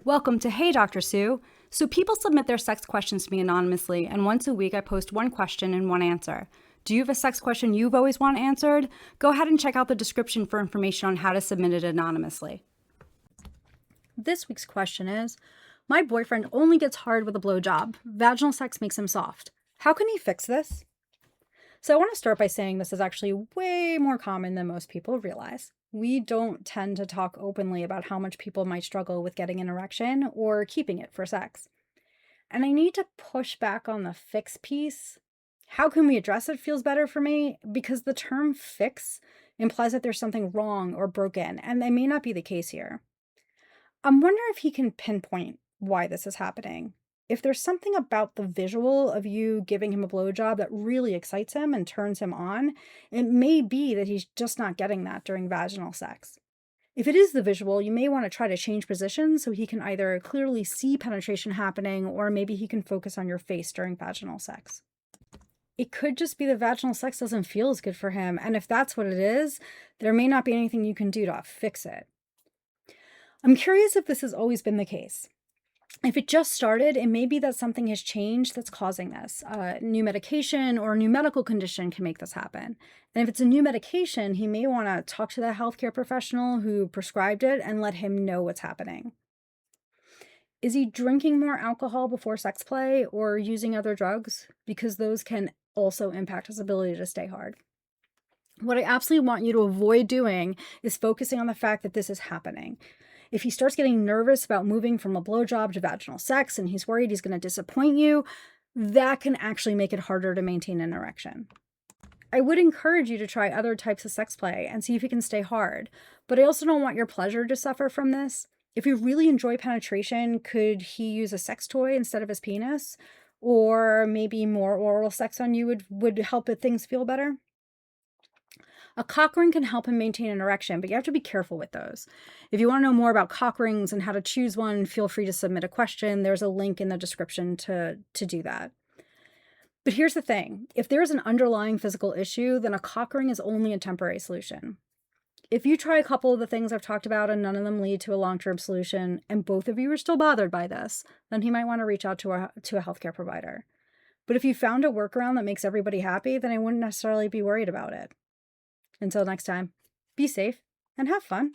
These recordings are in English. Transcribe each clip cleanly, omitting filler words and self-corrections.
Welcome to Hey Dr. Sue. So people submit their sex questions to me anonymously, and once a week I post one question and one answer. Do you have a sex question you've always wanted answered? Go ahead and check out the description for information on how to submit it anonymously. This week's question is, my boyfriend only gets hard with a blowjob. Vaginal sex makes him soft. How can he fix this? So I want to start by saying this is actually way more common than most people realize. We don't tend to talk openly about how much people might struggle with getting an erection or keeping it for sex. And I need to push back on the fix piece. How can we address it feels better for me because the term fix implies that there's something wrong or broken, and that may not be the case here. I'm wondering if he can pinpoint why this is happening. If there's something about the visual of you giving him a blowjob that really excites him and turns him on, it may be that he's just not getting that during vaginal sex. If it is the visual, you may want to try to change positions so he can either clearly see penetration happening or maybe he can focus on your face during vaginal sex. It could just be that vaginal sex doesn't feel as good for him, and if that's what it is, there may not be anything you can do to fix it. I'm curious if this has always been the case. If it just started, it may be that something has changed that's causing this. New medication or a new medical condition can make this happen. And if it's a new medication, he may want to talk to the healthcare professional who prescribed it and let him know what's happening. Is he drinking more alcohol before sex play or using other drugs? Because those can also impact his ability to stay hard. What I absolutely want you to avoid doing is focusing on the fact that this is happening. If he starts getting nervous about moving from a blowjob to vaginal sex and he's worried he's going to disappoint you, that can actually make it harder to maintain an erection. I would encourage you to try other types of sex play and see if you can stay hard, but I also don't want your pleasure to suffer from this. If you really enjoy penetration, could he use a sex toy instead of his penis? Or maybe more oral sex on you would help things feel better? A cock ring can help him maintain an erection, but you have to be careful with those. If you want to know more about cock rings and how to choose one, feel free to submit a question. There's a link in the description to do that. But here's the thing. If there's an underlying physical issue, then a cock ring is only a temporary solution. If you try a couple of the things I've talked about and none of them lead to a long-term solution, and both of you are still bothered by this, then he might want to reach out to a healthcare provider. But if you found a workaround that makes everybody happy, then I wouldn't necessarily be worried about it. Until next time, be safe and have fun.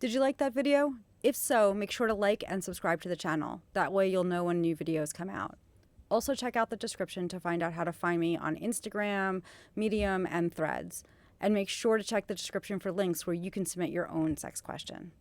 Did you like that video? If so, make sure to like and subscribe to the channel. That way you'll know when new videos come out. Also check out the description to find out how to find me on Instagram, Medium, and Threads. And make sure to check the description for links where you can submit your own sex question.